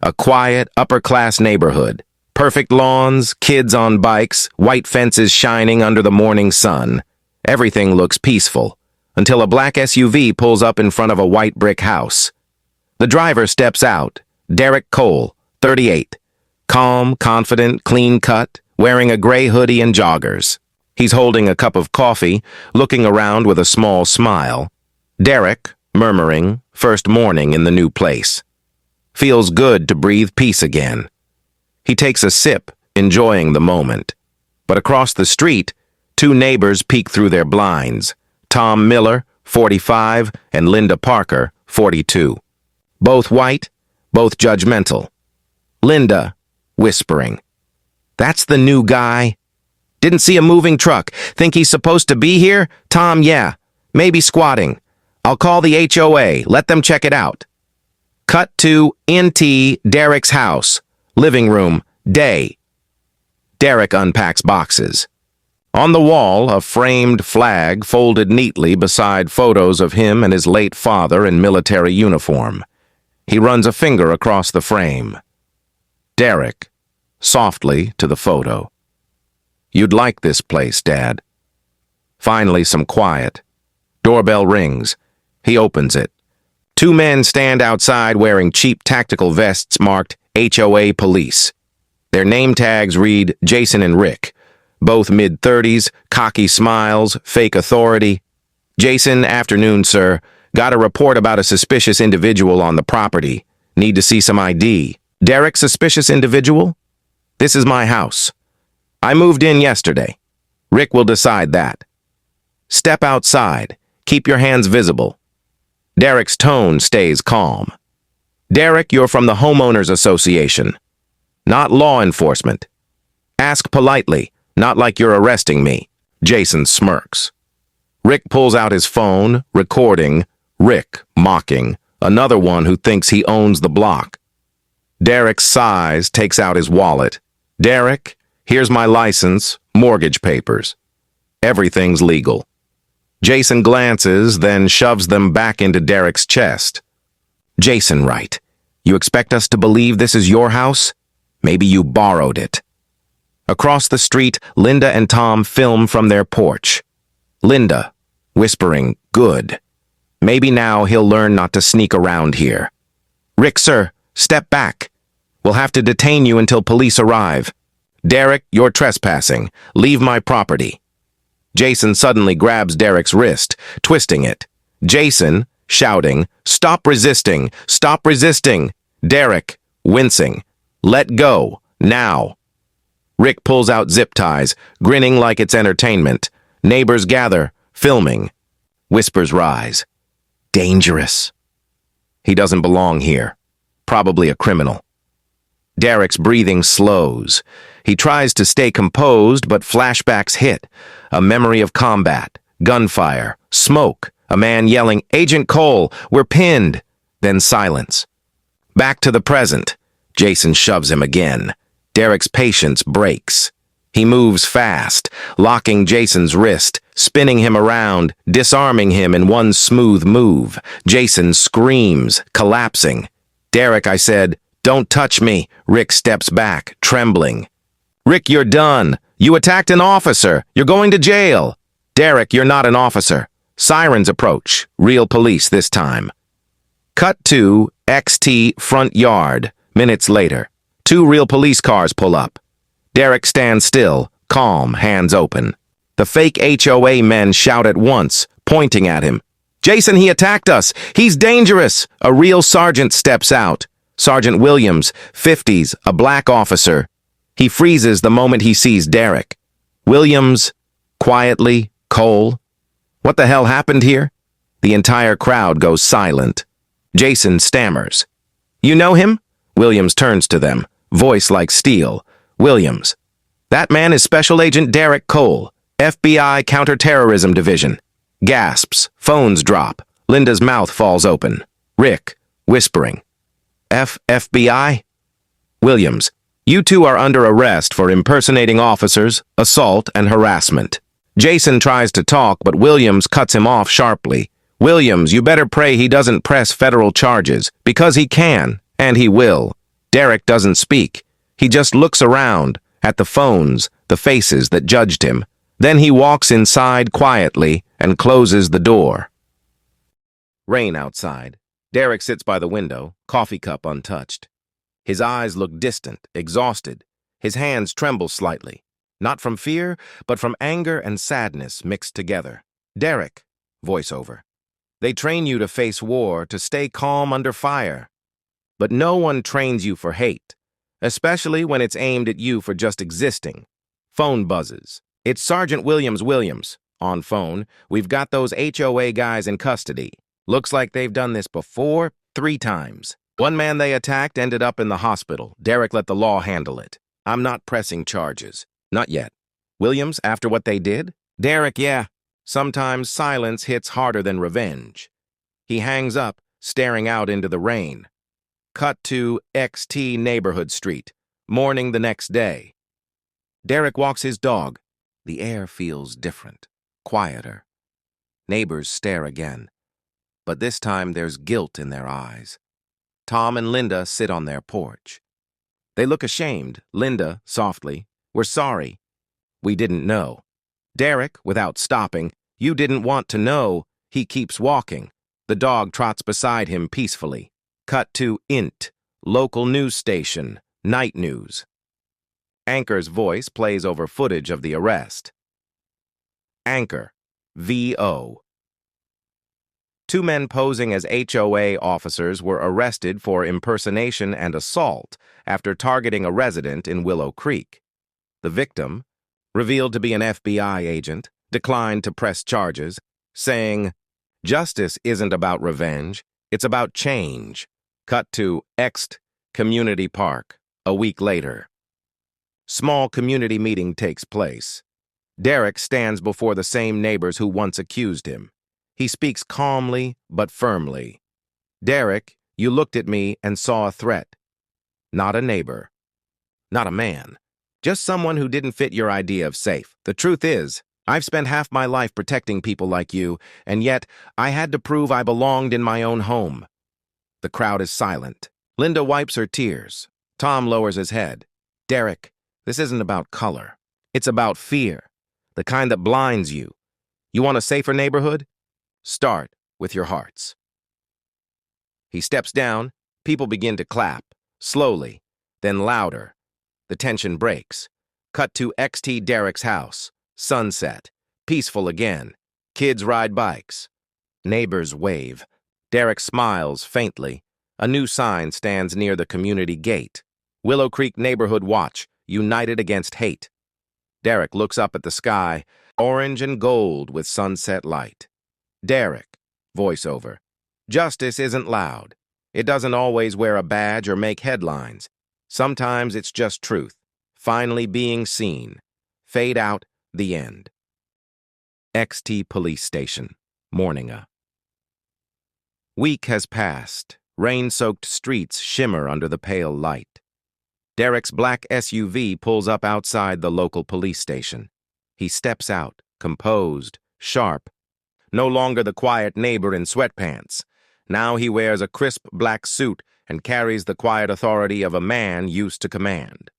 A quiet, upper-class neighborhood. Perfect lawns, kids on bikes, white fences shining under the morning sun. Everything looks peaceful, until a black SUV pulls up in front of a white brick house. The driver steps out, Derek Cole, 38. Calm, confident, clean-cut, wearing a gray hoodie and joggers. He's holding a cup of coffee, looking around with a small smile. Derek, murmuring, first morning in the new place. Feels good to breathe peace again. He takes a sip, enjoying the moment. But across the street, two neighbors peek through their blinds. Tom Miller, 45, and Linda Parker, 42. Both white, both judgmental. Linda, whispering. That's the new guy. Didn't see a moving truck. Think he's supposed to be here? Tom, yeah. Maybe squatting. I'll call the HOA. Let them check it out. Cut to NT Derek's house. Living room, day. Derek unpacks boxes. On the wall, a framed flag folded neatly beside photos of him and his late father in military uniform. He runs a finger across the frame. Derek, softly to the photo. You'd like this place, Dad. Finally, some quiet. Doorbell rings. He opens it. Two men stand outside wearing cheap tactical vests marked HOA Police. Their name tags read Jason and Rick. Both mid-30s, cocky smiles, fake authority. Jason, afternoon, sir. Got a report about a suspicious individual on the property. Need to see some ID. Derek, suspicious individual? This is my house. I moved in yesterday. Rick will decide that. Step outside. Keep your hands visible. Derek's tone stays calm. Derek, you're from the Homeowners Association. Not law enforcement. Ask politely, not like you're arresting me. Jason smirks. Rick pulls out his phone, recording. Rick, mocking. Another one who thinks he owns the block. Derek sighs, takes out his wallet. Derek, here's my license, mortgage papers. Everything's legal. Jason glances, then shoves them back into Derek's chest. Jason, right. You expect us to believe this is your house? Maybe you borrowed it. Across the street, Linda and Tom film from their porch. Linda, whispering, good. Maybe now he'll learn not to sneak around here. Rick, sir, step back. We'll have to detain you until police arrive. Derek, you're trespassing. Leave my property. Jason suddenly grabs Derek's wrist, twisting it. Jason, shouting, stop resisting, stop resisting. Derek, wincing, let go, now. Rick pulls out zip ties, grinning like it's entertainment. Neighbors gather, filming. Whispers rise. Dangerous. He doesn't belong here. Probably a criminal. Derek's breathing slows. He tries to stay composed, but flashbacks hit. A memory of combat, gunfire, smoke, a man yelling, Agent Cole, we're pinned. Then silence. Back to the present. Jason shoves him again. Derek's patience breaks. He moves fast, locking Jason's wrist, spinning him around, disarming him in one smooth move. Jason screams, collapsing. Derek, I said, don't touch me. Rick steps back, trembling. Rick, you're done. You attacked an officer. You're going to jail. Derek, you're not an officer. Sirens approach. Real police this time. Cut to XT front yard. Minutes later. Two real police cars pull up. Derek stands still, calm, hands open. The fake HOA men shout at once, pointing at him. Jason, he attacked us. He's dangerous. A real sergeant steps out. Sergeant Williams, 50s, a black officer. He freezes the moment he sees Derek. Williams, quietly, Cole. What the hell happened here? The entire crowd goes silent. Jason stammers. You know him? Williams turns to them, voice like steel. Williams. That man is Special Agent Derek Cole, FBI Counterterrorism Division. Gasps, phones drop. Linda's mouth falls open. Rick, whispering. FBI? Williams. You two are under arrest for impersonating officers, assault, and harassment. Jason tries to talk, but Williams cuts him off sharply. Williams, you better pray he doesn't press federal charges, because he can, and he will. Derek doesn't speak. He just looks around, at the phones, the faces that judged him. Then he walks inside quietly and closes the door. Rain outside. Derek sits by the window, coffee cup untouched. His eyes look distant, exhausted. His hands tremble slightly. Not from fear, but from anger and sadness mixed together. Derek, voiceover. They train you to face war, to stay calm under fire. But no one trains you for hate, especially when it's aimed at you for just existing. Phone buzzes. It's Sergeant Williams. On phone, we've got those HOA guys in custody. Looks like they've done this before, 3 times. One man they attacked ended up in the hospital. Derek let the law handle it. I'm not pressing charges. Not yet. Williams, after what they did? Derek, yeah. Sometimes silence hits harder than revenge. He hangs up, staring out into the rain. Cut to XT Neighborhood Street. Morning the next day. Derek walks his dog. The air feels different, quieter. Neighbors stare again. But this time there's guilt in their eyes. Tom and Linda sit on their porch. They look ashamed. Linda, softly, "We're sorry. We didn't know." Derek, without stopping, "You didn't want to know." He keeps walking. The dog trots beside him peacefully. Cut to INT, local news station, night news. Anchor's voice plays over footage of the arrest. Anchor, VO. 2 men posing as HOA officers were arrested for impersonation and assault after targeting a resident in Willow Creek. The victim, revealed to be an FBI agent, declined to press charges, saying, "Justice isn't about revenge, it's about change." Cut to Ext Community Park, a week later. Small community meeting takes place. Derek stands before the same neighbors who once accused him. He speaks calmly but firmly. "Derek, you looked at me and saw a threat. Not a neighbor. Not a man. Just someone who didn't fit your idea of safe. The truth is, I've spent half my life protecting people like you, and yet I had to prove I belonged in my own home." The crowd is silent. Linda wipes her tears. Tom lowers his head. "Derek, this isn't about color. It's about fear. The kind that blinds you. You want a safer neighborhood? Start with your hearts." He steps down. People begin to clap, slowly, then louder. The tension breaks. Cut to XT Derek's house. Sunset. Peaceful again. Kids ride bikes. Neighbors wave. Derek smiles faintly. A new sign stands near the community gate. Willow Creek Neighborhood Watch, united against hate. Derek looks up at the sky, orange and gold with sunset light. Derek, voiceover. "Justice isn't loud. It doesn't always wear a badge or make headlines. Sometimes it's just truth, finally being seen. Fade out, the end." XT Police Station, Morninga. Week has passed. Rain-soaked streets shimmer under the pale light. Derek's black SUV pulls up outside the local police station. He steps out, composed, sharp. No longer the quiet neighbor in sweatpants. Now he wears a crisp black suit and carries the quiet authority of a man used to command.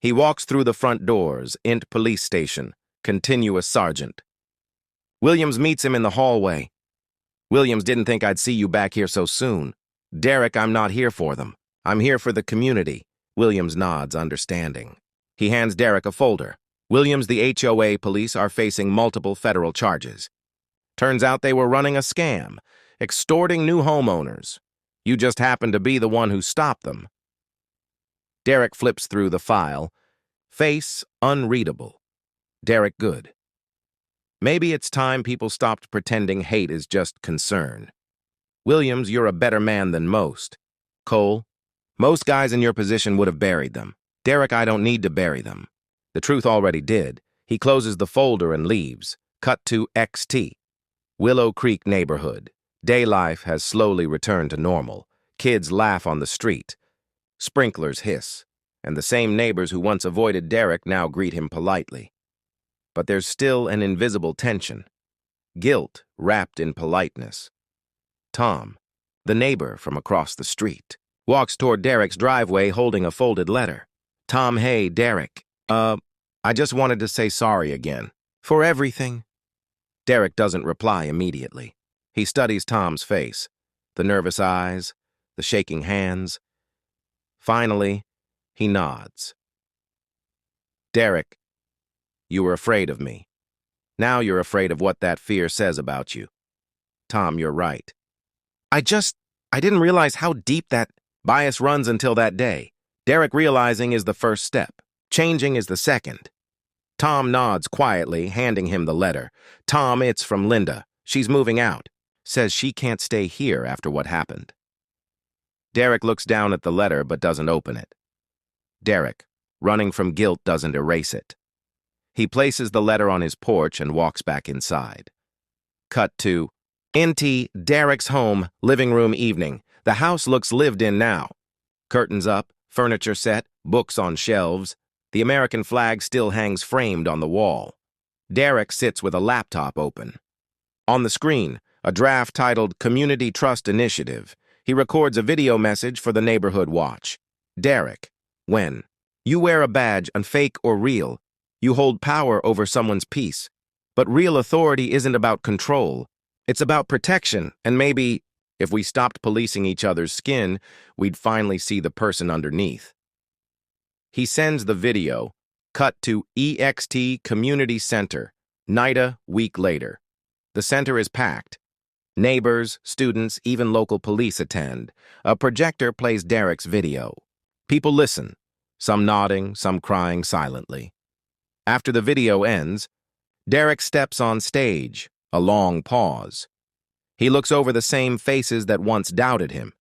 He walks through the front doors, INT Police Station, continuous sergeant. Williams meets him in the hallway. "Williams, didn't think I'd see you back here so soon." "Derek, I'm not here for them. I'm here for the community." Williams nods, understanding. He hands Derek a folder. Williams, the HOA police are facing multiple federal charges. Turns out they were running a scam, extorting new homeowners. You just happened to be the one who stopped them. Derek flips through the file. Face unreadable. Derek good. Maybe it's time people stopped pretending hate is just concern. "Williams, you're a better man than most." Cole, "Most guys in your position would have buried them." "Derek, I don't need to bury them. The truth already did." He closes the folder and leaves. Cut to XT. Willow Creek Neighborhood. Day life has slowly returned to normal. Kids laugh on the street. Sprinklers hiss, and the same neighbors who once avoided Derek now greet him politely. But there's still an invisible tension. Guilt wrapped in politeness. Tom, the neighbor from across the street, walks toward Derek's driveway holding a folded letter. Tom, hey, Derek. I just wanted to say sorry again. For everything. Derek doesn't reply immediately. He studies Tom's face, the nervous eyes, the shaking hands. Finally, he nods. Derek, you were afraid of me. Now you're afraid of what that fear says about you. Tom, you're right. I didn't realize how deep that bias runs until that day. Derek realizing is the first step. Changing is the second. Tom nods quietly, handing him the letter. Tom, it's from Linda. She's moving out. Says she can't stay here after what happened. Derek looks down at the letter but doesn't open it. Derek, running from guilt, doesn't erase it. He places the letter on his porch and walks back inside. Cut to NT, Derek's home, living room evening. The house looks lived in now. Curtains up, furniture set, books on shelves. The American flag still hangs framed on the wall. Derek sits with a laptop open. On the screen, a draft titled Community Trust Initiative. He records a video message for the neighborhood watch. Derek, when you wear a badge, fake or real, you hold power over someone's peace. But real authority isn't about control. It's about protection, and maybe, if we stopped policing each other's skin, we'd finally see the person underneath. He sends the video, cut to EXT Community Center, NIDA, week later. The center is packed. Neighbors, students, even local police attend. A projector plays Derek's video. People listen, some nodding, some crying silently. After the video ends, Derek steps on stage, a long pause. He looks over the same faces that once doubted him.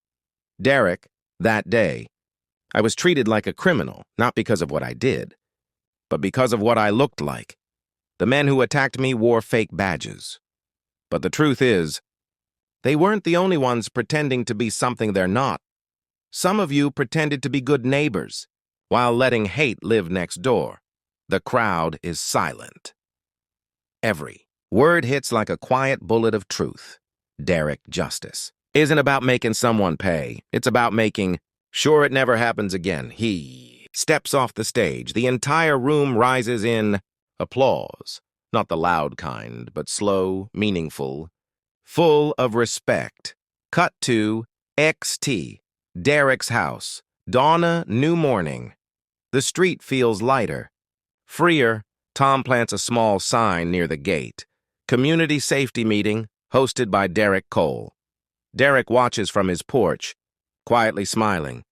Derek, that day, I was treated like a criminal, not because of what I did, but because of what I looked like. The men who attacked me wore fake badges. But the truth is, they weren't the only ones pretending to be something they're not. Some of you pretended to be good neighbors, while letting hate live next door. The crowd is silent. Every word hits like a quiet bullet of truth. Derek, justice isn't about making someone pay. It's about making sure it never happens again. He steps off the stage. The entire room rises in applause. Not the loud kind, but slow, meaningful, full of respect. Cut to XT, Derek's house. Dawn, new morning. The street feels lighter. Freer, Tom plants a small sign near the gate. Community safety meeting, hosted by Derek Cole. Derek watches from his porch, quietly smiling.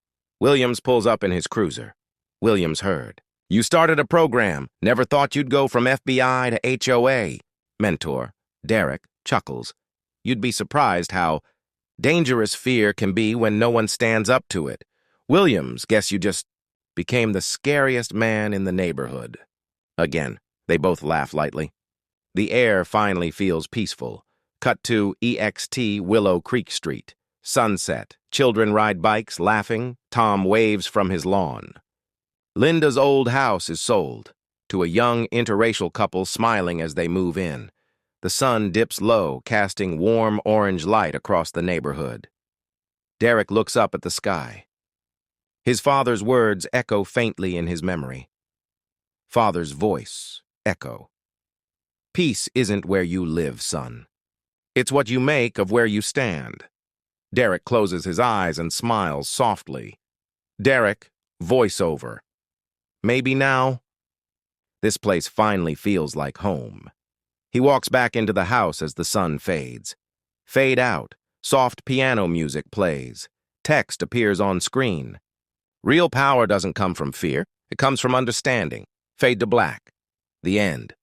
Williams pulls up in his cruiser. Williams heard. You started a program. Never thought you'd go from FBI to HOA. Mentor, Derek, chuckles. You'd be surprised how dangerous fear can be when no one stands up to it. Williams, guess you just became the scariest man in the neighborhood. Again, they both laugh lightly. The air finally feels peaceful. Cut to EXT Willow Creek Street. Sunset. Children ride bikes, laughing. Tom waves from his lawn. Linda's old house is sold to a young interracial couple smiling as they move in. The sun dips low, casting warm orange light across the neighborhood. Derek looks up at the sky. His father's words echo faintly in his memory. Father's voice echo. Peace isn't where you live, son. It's what you make of where you stand. Derek closes his eyes and smiles softly. Derek, voiceover. Maybe now? This place finally feels like home. He walks back into the house as the sun fades. Fade out. Soft piano music plays. Text appears on screen. Real power doesn't come from fear. It comes from understanding. Fade to black. The end.